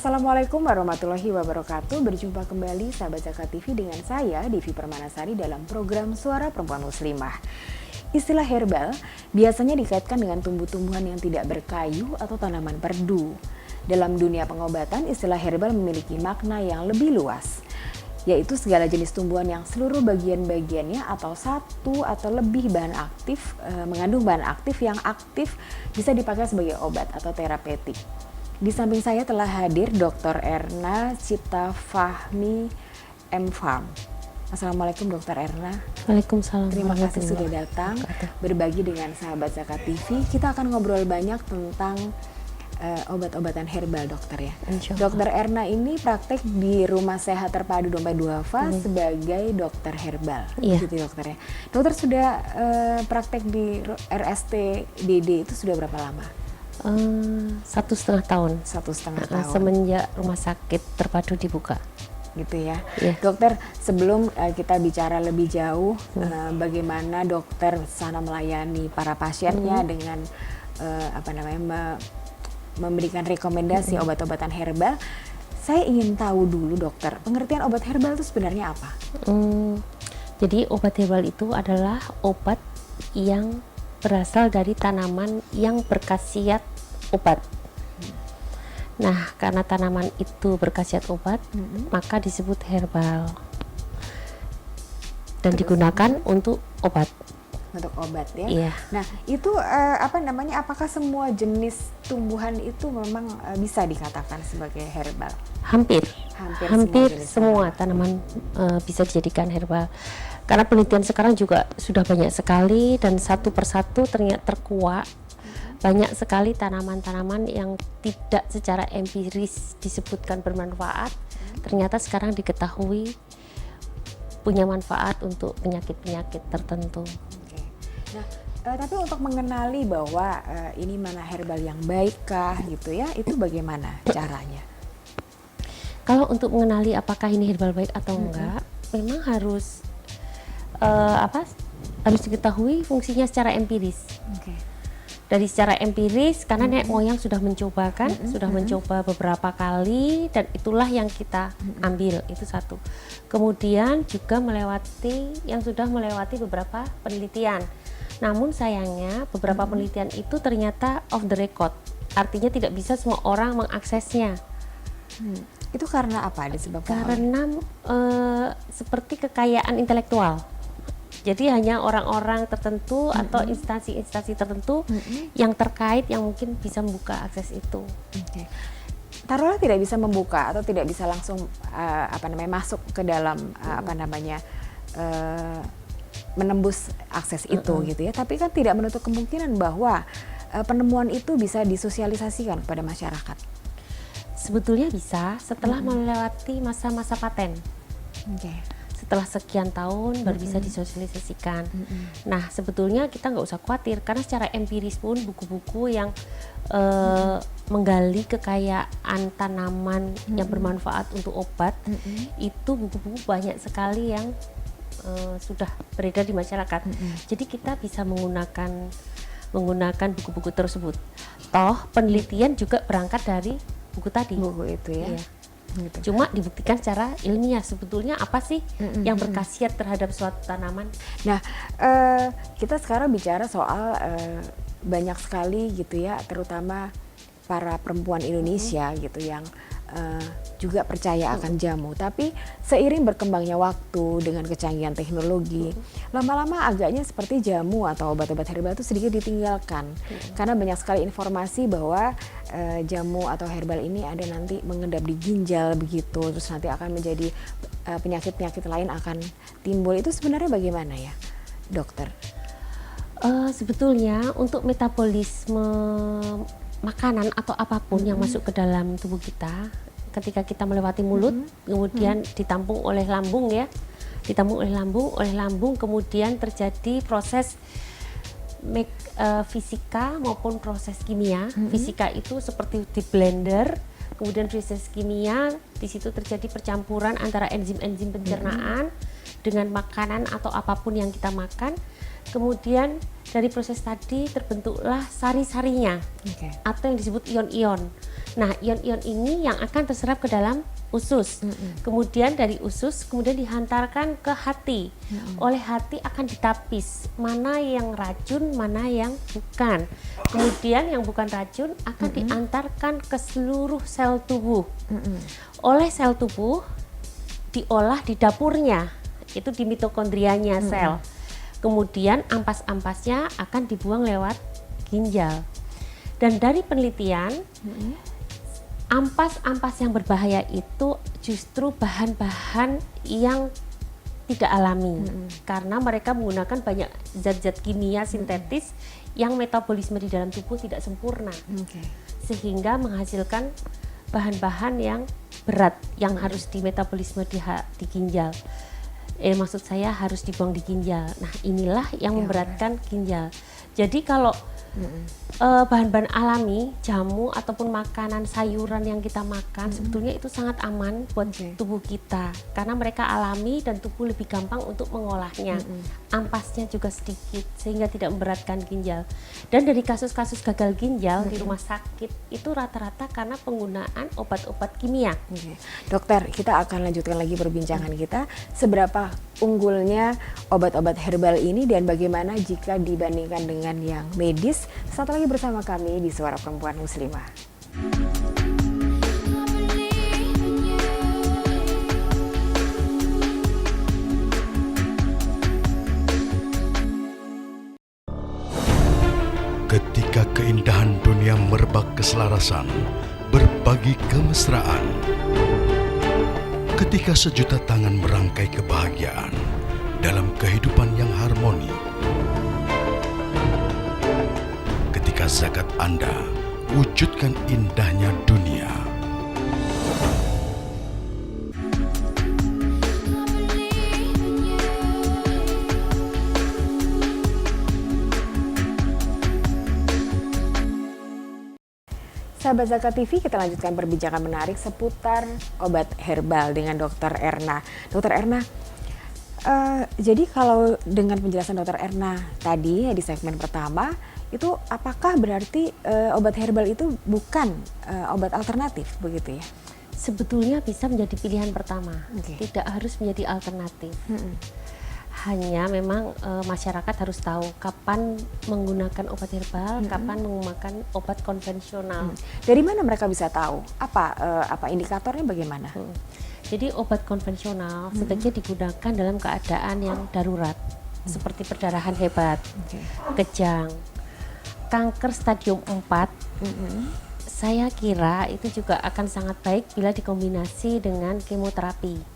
Assalamualaikum warahmatullahi wabarakatuh. Berjumpa kembali sahabat Zakat TV dengan saya Devi Permanasari dalam program Suara Perempuan Muslimah. Istilah herbal biasanya dikaitkan dengan tumbuh-tumbuhan yang tidak berkayu atau tanaman perdu. Dalam dunia pengobatan, istilah herbal memiliki makna yang lebih luas, yaitu segala jenis tumbuhan yang seluruh bagian-bagiannya atau satu atau lebih bahan aktif mengandung bahan aktif yang aktif bisa dipakai sebagai obat atau terapeutik. Di samping saya telah hadir Dr. Erna Cipta Fahmi M.Farm. Assalamualaikum Dr. Erna. Waalaikumsalam. Terima kasih sudah datang berbagi dengan sahabat Zakat TV. Kita akan ngobrol banyak tentang obat-obatan herbal, dokter ya. Dokter Erna ini praktek di Rumah Sehat Terpadu Dompet Duafa sebagai dokter herbal. Gitu dokter ya. Dokter sudah praktek di RSTDD itu sudah berapa lama? 1,5 tahun. 1,5 tahun. Semenjak rumah sakit terpadu dibuka. Gitu ya. Dokter, sebelum kita bicara lebih jauh bagaimana dokter sana melayani para pasiennya dengan memberikan rekomendasi obat-obatan herbal, saya ingin tahu dulu dokter, pengertian obat herbal itu sebenarnya apa? Jadi obat herbal itu adalah obat yang berasal dari tanaman yang berkhasiat obat. Nah, karena tanaman itu berkhasiat obat, maka disebut herbal dan digunakan untuk obat. Untuk obat ya. Iya. Nah, itu apakah semua jenis tumbuhan itu memang bisa dikatakan sebagai herbal? Hampir semua herbal. tanaman bisa dijadikan herbal. Karena penelitian sekarang juga sudah banyak sekali dan satu persatu ternyata terkuak banyak sekali tanaman-tanaman yang tidak secara empiris disebutkan bermanfaat, ternyata sekarang diketahui punya manfaat untuk penyakit-penyakit tertentu. Nah, tapi untuk mengenali bahwa ini mana herbal yang baik kah gitu ya, itu bagaimana caranya? Kalau untuk mengenali apakah ini herbal baik atau enggak, memang harus harus diketahui fungsinya secara empiris. Dari secara empiris, karena nenek moyang sudah mencoba sudah mencoba beberapa kali dan itulah yang kita ambil, itu satu. Kemudian juga sudah melewati beberapa penelitian. Namun sayangnya beberapa penelitian itu ternyata off the record, artinya tidak bisa semua orang mengaksesnya. Itu karena apa? Disebabkan karena seperti kekayaan intelektual. Jadi hanya orang-orang tertentu atau instansi-instansi tertentu yang terkait yang mungkin bisa membuka akses itu. Taruhlah tidak bisa membuka atau tidak bisa langsung masuk ke dalam menembus akses itu gitu ya. Tapi kan tidak menutup kemungkinan bahwa penemuan itu bisa disosialisasikan kepada masyarakat. Sebetulnya bisa setelah melewati masa-masa paten. Setelah sekian tahun baru bisa disosialisasikan. Nah, sebetulnya kita nggak usah khawatir karena secara empiris pun buku-buku yang menggali kekayaan tanaman yang bermanfaat untuk obat itu buku-buku banyak sekali yang sudah beredar di masyarakat. Jadi kita bisa menggunakan buku-buku tersebut. Toh penelitian juga berangkat dari buku tadi. Buku itu ya. Iya. Gitu. Cuma dibuktikan secara ilmiah sebetulnya apa sih yang berkhasiat terhadap suatu tanaman. Nah, kita sekarang bicara soal banyak sekali gitu ya, terutama para perempuan Indonesia gitu yang juga percaya akan jamu. Tapi seiring berkembangnya waktu dengan kecanggihan teknologi, lama-lama agaknya seperti jamu atau obat-obat herbal itu sedikit ditinggalkan. Karena banyak sekali informasi bahwa jamu atau herbal ini ada nanti mengendap di ginjal begitu, terus nanti akan menjadi penyakit-penyakit lain akan timbul. Itu sebenarnya bagaimana ya, dokter? Sebetulnya untuk metabolisme makanan atau apapun yang masuk ke dalam tubuh kita, ketika kita melewati mulut, kemudian ditampung oleh lambung ya, oleh lambung, kemudian terjadi proses fisika maupun proses kimia. Fisika itu seperti di blender, kemudian proses kimia di situ terjadi percampuran antara enzim-enzim pencernaan dengan makanan atau apapun yang kita makan. Kemudian dari proses tadi terbentuklah sari-sarinya atau yang disebut ion-ion. Nah, ion-ion ini yang akan terserap ke dalam usus. Kemudian dari usus kemudian dihantarkan ke hati. Oleh hati akan ditapis mana yang racun, mana yang bukan. Kemudian yang bukan racun akan diantarkan ke seluruh sel tubuh. Oleh sel tubuh diolah di dapurnya, itu di mitokondrianya sel. Kemudian ampas-ampasnya akan dibuang lewat ginjal. Dan dari penelitian, ampas-ampas yang berbahaya itu justru bahan-bahan yang tidak alami, karena mereka menggunakan banyak zat-zat kimia sintetis yang metabolisme di dalam tubuh tidak sempurna, sehingga menghasilkan bahan-bahan yang berat yang harus dimetabolisme di ginjal. Maksud saya harus dibuang di ginjal. Nah, inilah yang memberatkan ginjal. Jadi kalau bahan-bahan alami, jamu ataupun makanan sayuran yang kita makan sebetulnya itu sangat aman buat tubuh kita karena mereka alami dan tubuh lebih gampang untuk mengolahnya. Ampasnya juga sedikit sehingga tidak memberatkan ginjal. Dan dari kasus-kasus gagal ginjal di rumah sakit itu rata-rata karena penggunaan obat-obat kimia. Dokter, kita akan lanjutkan lagi perbincangan kita. Seberapa unggulnya obat-obat herbal ini dan bagaimana jika dibandingkan dengan yang medis? Satu lagi bersama kami di Suara Perempuan Muslimah. Ketika keindahan dunia merebak keselarasan, berbagi kemesraan. Ketika sejuta tangan merangkai kebahagiaan dalam kehidupan yang harmoni. Ketika zakat Anda wujudkan indahnya dunia. Sahabat Zakat TV, kita lanjutkan perbincangan menarik seputar obat herbal dengan Dr. Erna. Dr. Erna, jadi kalau dengan penjelasan Dr. Erna tadi di segmen pertama, itu apakah berarti obat herbal itu bukan obat alternatif begitu ya? Sebetulnya bisa menjadi pilihan pertama, tidak harus menjadi alternatif. Hanya memang masyarakat harus tahu kapan menggunakan obat herbal, kapan menggunakan obat konvensional. Dari mana mereka bisa tahu? Apa indikatornya bagaimana? Jadi obat konvensional sebaiknya digunakan dalam keadaan yang darurat, seperti perdarahan hebat, kejang, kanker stadium 4. Saya kira itu juga akan sangat baik bila dikombinasi dengan kemoterapi.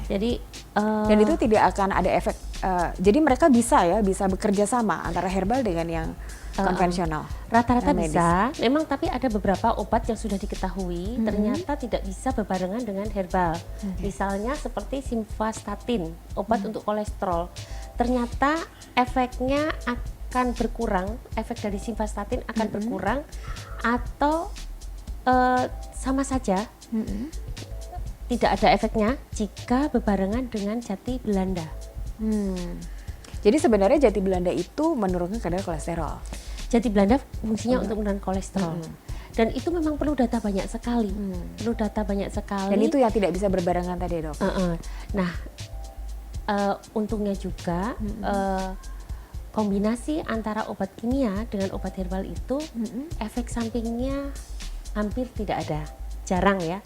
Jadi dan itu tidak akan ada efek. Jadi mereka bisa bekerja sama antara herbal dengan yang konvensional. Rata-rata bisa. Memang tapi ada beberapa obat yang sudah diketahui ternyata tidak bisa berbarengan dengan herbal. Misalnya seperti simvastatin, obat untuk kolesterol. Ternyata efeknya akan berkurang, efek dari simvastatin akan berkurang atau sama saja. Tidak ada efeknya jika berbarengan dengan jati Belanda. Jadi sebenarnya jati Belanda itu menurunkan kadar kolesterol. Jati Belanda fungsinya untuk menurunkan kolesterol. Dan itu memang perlu data banyak sekali. Perlu data banyak sekali. Dan itu yang tidak bisa berbarengan tadi, Dok. Nah, untungnya juga kombinasi antara obat kimia dengan obat herbal itu efek sampingnya hampir tidak ada. Jarang ya,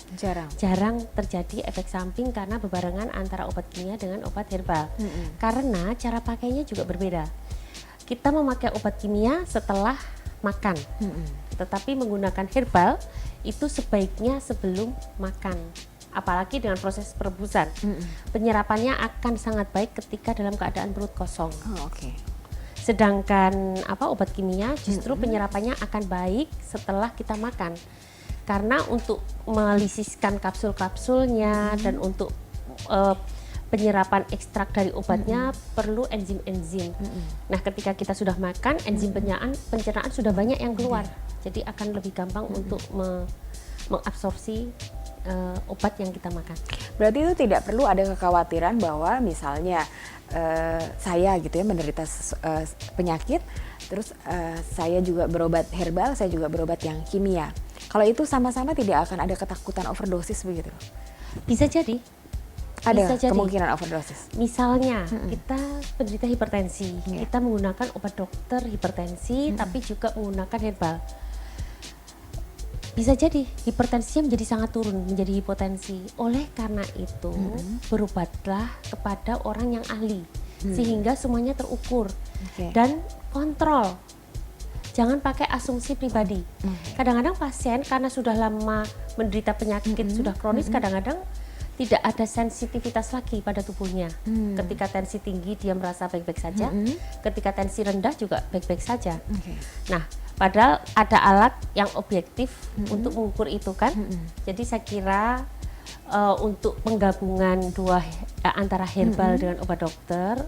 jarang terjadi efek samping karena berbarengan antara obat kimia dengan obat herbal. Karena cara pakainya juga berbeda. Kita memakai obat kimia setelah makan, tetapi menggunakan herbal itu sebaiknya sebelum makan. Apalagi dengan proses perebusan, penyerapannya akan sangat baik ketika dalam keadaan perut kosong. Sedangkan obat kimia justru penyerapannya akan baik setelah kita makan. Karena untuk melisiskan kapsul-kapsulnya dan untuk penyerapan ekstrak dari obatnya perlu enzim-enzim. Nah, ketika kita sudah makan, enzim pencernaan sudah banyak yang keluar. Jadi akan lebih gampang untuk mengabsorpsi obat yang kita makan. Berarti itu tidak perlu ada kekhawatiran bahwa misalnya saya menderita penyakit, terus saya juga berobat herbal, saya juga berobat yang kimia. Kalau itu sama-sama tidak akan ada ketakutan overdosis begitu? Bisa jadi. Ada Bisa jadi. kemungkinan overdosis. Misalnya kita penderita hipertensi, Iya. kita menggunakan obat dokter hipertensi, tapi juga menggunakan herbal. Bisa jadi hipertensinya menjadi sangat turun, menjadi hipotensi. Oleh karena itu, berobatlah kepada orang yang ahli, sehingga semuanya terukur Oke. dan kontrol. Jangan pakai asumsi pribadi. Kadang-kadang pasien karena sudah lama menderita penyakit, sudah kronis, kadang-kadang tidak ada sensitivitas lagi pada tubuhnya. Ketika tensi tinggi dia merasa baik-baik saja, ketika tensi rendah juga baik-baik saja. Oke. Nah, padahal ada alat yang objektif untuk mengukur itu kan. Jadi saya kira untuk penggabungan antara herbal dengan obat dokter,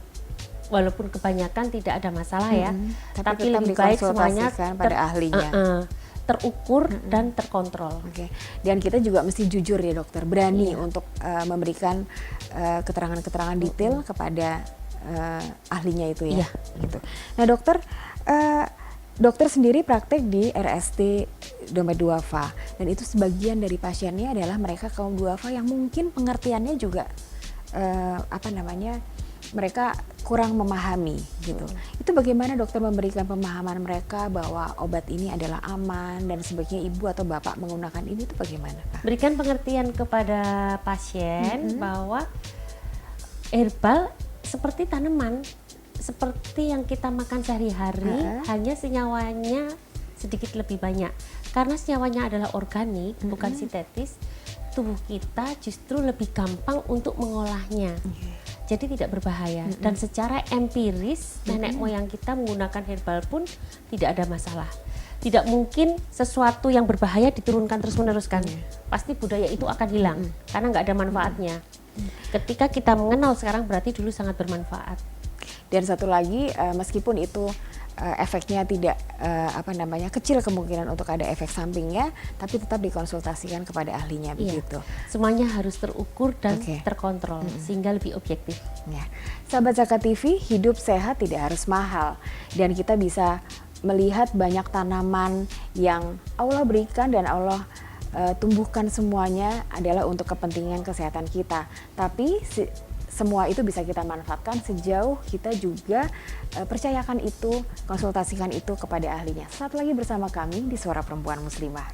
walaupun kebanyakan tidak ada masalah ya, tapi tetap lebih baik semuanya dikonsultasikan pada ahlinya. Terukur dan terkontrol. Oke. Dan kita juga mesti jujur ya dokter, berani untuk memberikan keterangan-keterangan detail kepada ahlinya itu ya. Iya. Gitu. Nah dokter, dokter sendiri praktek di RST Dompet Duafa, dan itu sebagian dari pasiennya adalah mereka kaum duafa yang mungkin pengertiannya juga mereka kurang memahami gitu. Itu bagaimana dokter memberikan pemahaman mereka bahwa obat ini adalah aman dan sebaiknya ibu atau bapak menggunakan ini, itu bagaimana Kak? Berikan pengertian kepada pasien bahwa herbal seperti tanaman, seperti yang kita makan sehari-hari, hanya senyawanya sedikit lebih banyak. Karena senyawanya adalah organik, bukan sintetis, tubuh kita justru lebih gampang untuk mengolahnya. Jadi tidak berbahaya. Dan secara empiris, nenek moyang kita menggunakan herbal pun tidak ada masalah. Tidak mungkin sesuatu yang berbahaya diturunkan terus-menerus kan. Pasti budaya itu akan hilang, karena nggak ada manfaatnya. Ketika kita mengenal sekarang, berarti dulu sangat bermanfaat. Dan satu lagi, meskipun itu efeknya tidak kecil kemungkinan untuk ada efek sampingnya, tapi tetap dikonsultasikan kepada ahlinya begitu. Semuanya harus terukur dan terkontrol sehingga lebih objektif. Ya. Sahabat Zakat TV, hidup sehat tidak harus mahal, dan kita bisa melihat banyak tanaman yang Allah berikan dan Allah tumbuhkan, semuanya adalah untuk kepentingan kesehatan kita. Tapi semua itu bisa kita manfaatkan sejauh kita juga percayakan itu, konsultasikan itu kepada ahlinya. Saat lagi bersama kami di Suara Perempuan Muslimah.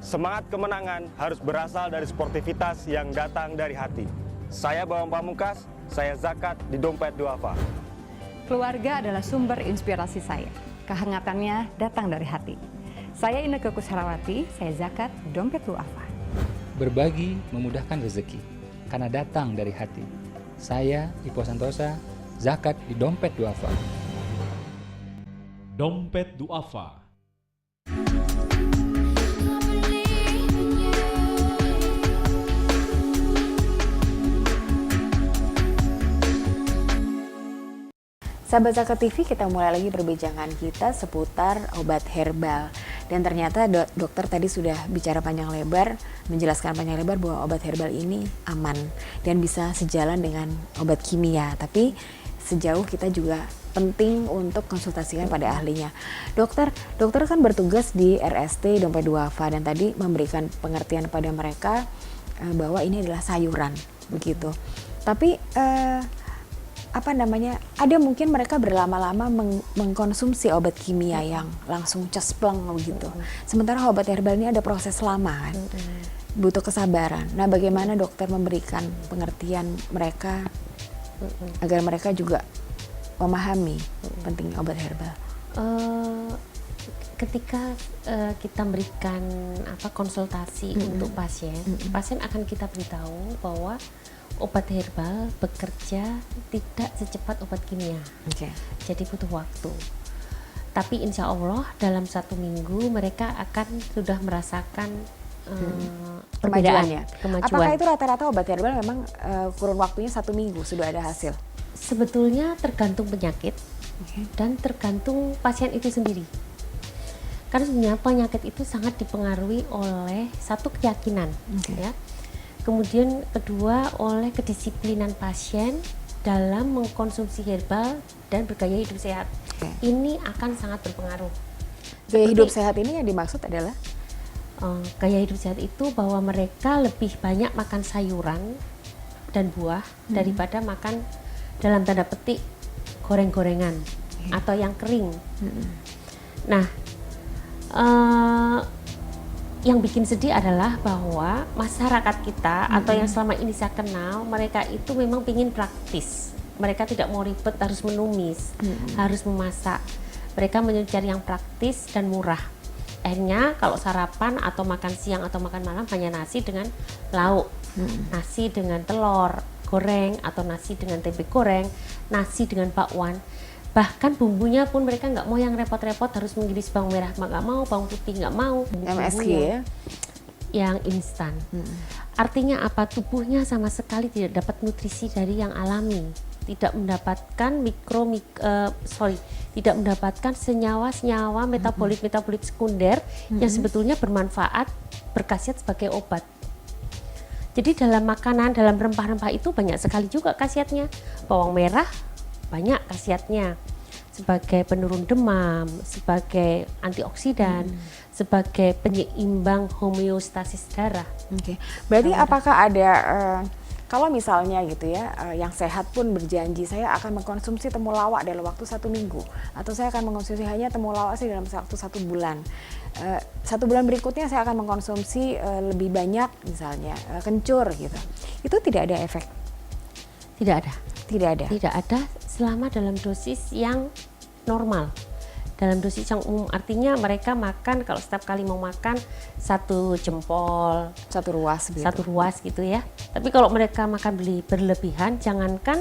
Semangat kemenangan harus berasal dari sportivitas yang datang dari hati. Saya Bambang Pamungkas, saya zakat di Dompet Duafa. Keluarga adalah sumber inspirasi saya. Kehangatannya datang dari hati. Saya Inneke Kusharawati, saya zakat Dompet Duafa. Berbagi memudahkan rezeki, karena datang dari hati. Saya Ipo Santosa, zakat di Dompet Duafa. Dompet Duafa. Sahabat Zakat TV, kita mulai lagi perbincangan kita seputar obat herbal. Dan ternyata dokter tadi sudah bicara panjang lebar, menjelaskan panjang lebar bahwa obat herbal ini aman dan bisa sejalan dengan obat kimia. Tapi sejauh kita juga penting untuk konsultasikan pada ahlinya. Dokter kan bertugas di RST Dompet Duafa dan tadi memberikan pengertian pada mereka bahwa ini adalah sayuran, begitu. Tapi ada mungkin mereka berlama-lama mengkonsumsi obat kimia yang langsung cespleng begitu. Sementara obat herbal ini ada proses lama kan, butuh kesabaran. Nah, bagaimana dokter memberikan pengertian mereka agar mereka juga memahami pentingnya obat herbal? Ketika kita berikan konsultasi untuk pasien, pasien akan kita beritahu bahwa obat herbal bekerja tidak secepat obat kimia, jadi butuh waktu. Tapi insya Allah dalam 1 minggu mereka akan sudah merasakan kemajuannya. Kemajuan. Apakah itu rata-rata obat herbal memang kurun waktunya 1 minggu sudah ada hasil? Sebetulnya tergantung penyakit dan tergantung pasien itu sendiri. Karena sebenarnya penyakit itu sangat dipengaruhi oleh satu keyakinan, ya. Kemudian kedua, oleh kedisiplinan pasien dalam mengkonsumsi herbal dan bergaya hidup sehat. Ini akan sangat berpengaruh. Gaya hidup sehat ini yang dimaksud adalah gaya hidup sehat itu bahwa mereka lebih banyak makan sayuran dan buah daripada makan dalam tanda petik goreng-gorengan atau yang kering. Nah, yang bikin sedih adalah bahwa masyarakat kita atau yang selama ini saya kenal, mereka itu memang ingin praktis. Mereka tidak mau ribet, harus menumis, harus memasak. Mereka mencari yang praktis dan murah. Akhirnya kalau sarapan atau makan siang atau makan malam hanya nasi dengan lauk, nasi dengan telur goreng atau nasi dengan tempe goreng, nasi dengan bakwan. Bahkan bumbunya pun mereka nggak mau yang repot-repot, harus mengiris bawang merah nggak mau, bawang putih nggak mau, MSG ya? yang instan. Artinya apa? Tubuhnya sama sekali tidak dapat nutrisi dari yang alami, tidak mendapatkan tidak mendapatkan senyawa-senyawa metabolit sekunder yang sebetulnya bermanfaat, berkhasiat sebagai obat. Jadi dalam makanan, dalam rempah-rempah itu banyak sekali juga khasiatnya. Bawang merah banyak khasiatnya sebagai penurun demam, sebagai antioksidan, sebagai penyeimbang homeostasis darah. Oke. Berarti apakah ada kalau misalnya gitu ya, yang sehat pun berjanji saya akan mengkonsumsi temulawak dalam waktu 1 minggu, atau saya akan mengkonsumsi hanya temulawak sih dalam waktu 1 bulan. 1 bulan berikutnya saya akan mengkonsumsi lebih banyak misalnya kencur gitu. Itu tidak ada efek? Tidak ada. Tidak ada. Tidak ada selama dalam dosis yang normal. Dalam dosis yang umum, artinya mereka makan kalau setiap kali mau makan 1 jempol, 1 ruas begitu. 1 ruas gitu ya. Tapi kalau mereka makan berlebihan, jangankan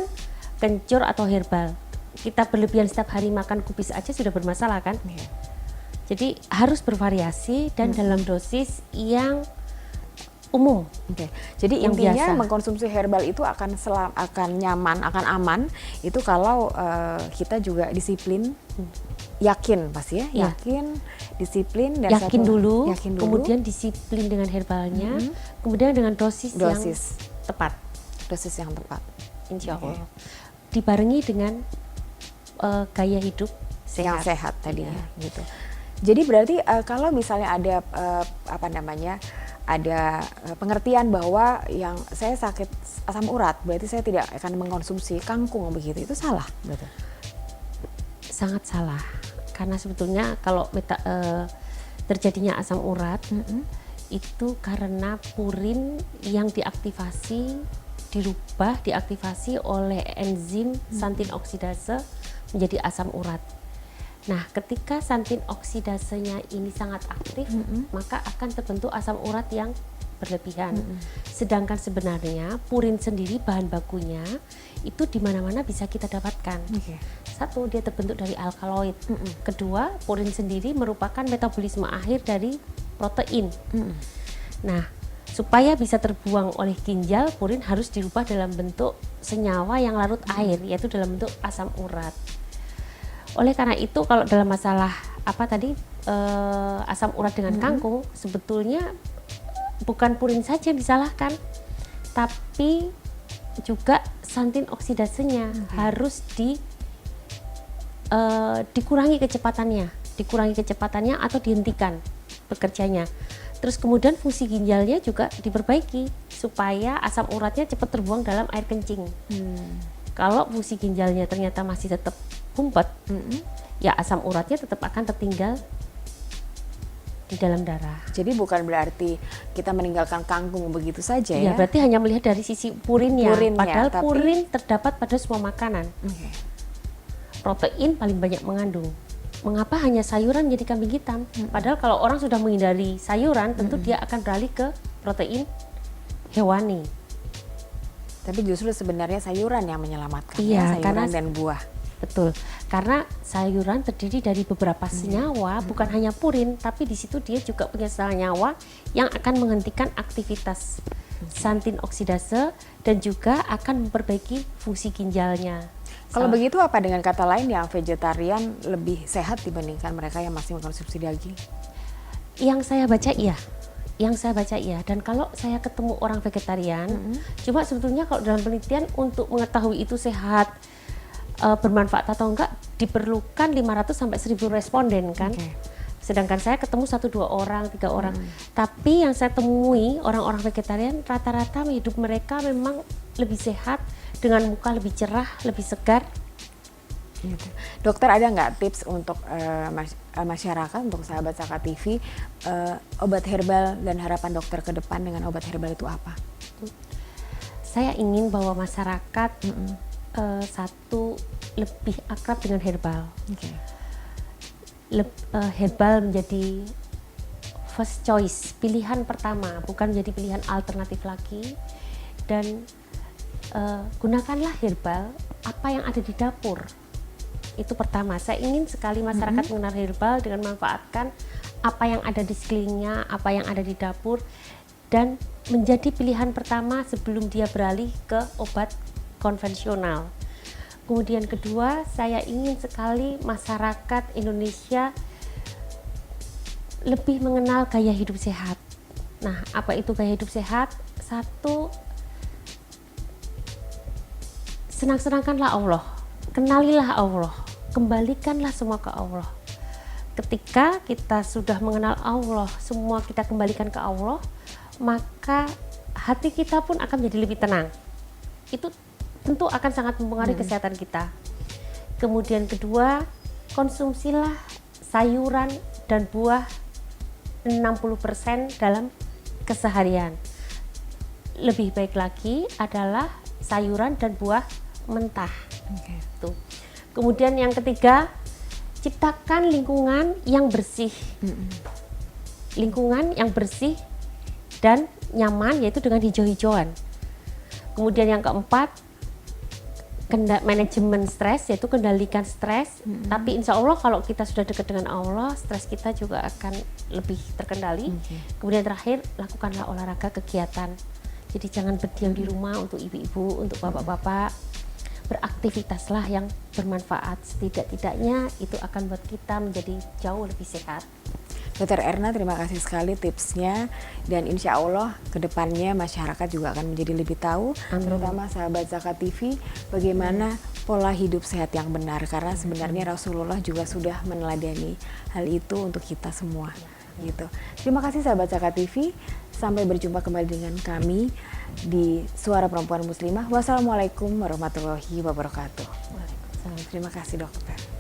kencur atau herbal, kita berlebihan setiap hari makan kubis aja sudah bermasalah kan. Jadi harus bervariasi dan dalam dosis yang umum. Oke. Jadi yang intinya biasa. mengkonsumsi herbal itu akan nyaman, akan aman itu kalau kita juga disiplin, yakin pasti ya, yakin, disiplin dan yakin dulu, kemudian kemudian disiplin dengan herbalnya, kemudian dengan dosis yang tepat. Dosis yang tepat. Insya Allah. Dibarengi dengan gaya hidup yang sehat. sehat tadinya gitu. Jadi berarti kalau misalnya ada ada pengertian bahwa yang saya sakit asam urat, berarti saya tidak akan mengkonsumsi kangkung begitu, itu salah berarti? Sangat salah, karena sebetulnya kalau terjadinya asam urat itu karena purin yang diaktifasi oleh enzim santin oksidase menjadi asam urat. Nah, ketika santin oksidasenya ini sangat aktif, maka akan terbentuk asam urat yang berlebihan. Sedangkan sebenarnya purin sendiri bahan bakunya itu di mana-mana bisa kita dapatkan. Satu, dia terbentuk dari alkaloid. Kedua, purin sendiri merupakan metabolisme akhir dari protein. Nah, supaya bisa terbuang oleh ginjal, purin harus dirubah dalam bentuk senyawa yang larut air, yaitu dalam bentuk asam urat. Oleh karena itu, kalau dalam masalah asam urat dengan kangkung, sebetulnya bukan purin saja yang disalahkan, tapi juga santin oksidasenya harus dikurangi kecepatannya atau dihentikan bekerjanya. Terus kemudian fungsi ginjalnya juga diperbaiki supaya asam uratnya cepat terbuang dalam air kencing. Kalau fungsi ginjalnya ternyata masih tetap kumpet, ya asam uratnya tetap akan tertinggal di dalam darah. Jadi bukan berarti kita meninggalkan kangkung begitu saja ya? Berarti hanya melihat dari sisi purinnya padahal tapi purin terdapat pada semua makanan. Protein paling banyak mengandung. Mengapa hanya sayuran jadi kambing hitam? Padahal kalau orang sudah menghindari sayuran, tentu dia akan beralih ke protein hewani. Tapi justru sebenarnya sayuran yang menyelamatkan, sayuran karena, dan buah. Betul, karena sayuran terdiri dari beberapa senyawa, bukan hanya purin, tapi di situ dia juga punya senyawa yang akan menghentikan aktivitas santin oksidase dan juga akan memperbaiki fungsi ginjalnya. Kalau begitu apa dengan kata lain yang vegetarian lebih sehat dibandingkan mereka yang masih mengkonsumsi daging? Yang saya baca yang saya baca iya, dan kalau saya ketemu orang vegetarian, cuma sebetulnya kalau dalam penelitian untuk mengetahui itu sehat, bermanfaat atau enggak diperlukan 500 sampai 1000 responden kan. Sedangkan saya ketemu 1-2 orang, 3 orang. Tapi yang saya temui orang-orang vegetarian rata-rata hidup mereka memang lebih sehat, dengan muka lebih cerah, lebih segar. Gitu. Dokter, ada nggak tips untuk masyarakat, untuk sahabat Saka TV, obat herbal dan harapan dokter ke depan dengan obat herbal itu apa? Saya ingin bahwa masyarakat satu, lebih akrab dengan herbal. Herbal menjadi first choice, pilihan pertama, bukan menjadi pilihan alternatif lagi. Dan gunakanlah herbal apa yang ada di dapur. Itu pertama, saya ingin sekali masyarakat mengenal herbal dengan memanfaatkan apa yang ada di sekelilingnya, apa yang ada di dapur, dan menjadi pilihan pertama sebelum dia beralih ke obat konvensional. Kemudian kedua, saya ingin sekali masyarakat Indonesia lebih mengenal gaya hidup sehat. Nah, apa itu gaya hidup sehat? Satu, senang-senangkanlah Allah, kenalilah Allah, kembalikanlah semua ke Allah. Ketika kita sudah mengenal Allah, semua kita kembalikan ke Allah, maka hati kita pun akan menjadi lebih tenang. Itu tentu akan sangat mempengaruhi kesehatan kita. Kemudian kedua, konsumsilah sayuran dan buah 60% dalam keseharian. Lebih baik lagi adalah sayuran dan buah mentah. Tuh. Kemudian yang ketiga, ciptakan lingkungan yang bersih. Lingkungan yang bersih dan nyaman, yaitu dengan hijau-hijauan. Kemudian yang keempat, manajemen stres, yaitu kendalikan stres. Tapi insya Allah kalau kita sudah dekat dengan Allah, stres kita juga akan lebih terkendali. Kemudian terakhir, lakukanlah olahraga, kegiatan. Jadi jangan berdiam di rumah. Untuk ibu-ibu, untuk bapak-bapak, beraktivitaslah yang bermanfaat. Setidak-tidaknya itu akan buat kita menjadi jauh lebih sehat. Dokter Erna, terima kasih sekali tipsnya, dan insya Allah kedepannya masyarakat juga akan menjadi lebih tahu, terutama sahabat Saka TV, bagaimana pola hidup sehat yang benar, karena sebenarnya Rasulullah juga sudah meneladani hal itu untuk kita semua. Gitu. Terima kasih sahabat Saka TV, sampai berjumpa kembali dengan kami di Suara Perempuan Muslimah. Wassalamualaikum warahmatullahi wabarakatuh. Terima kasih dokter.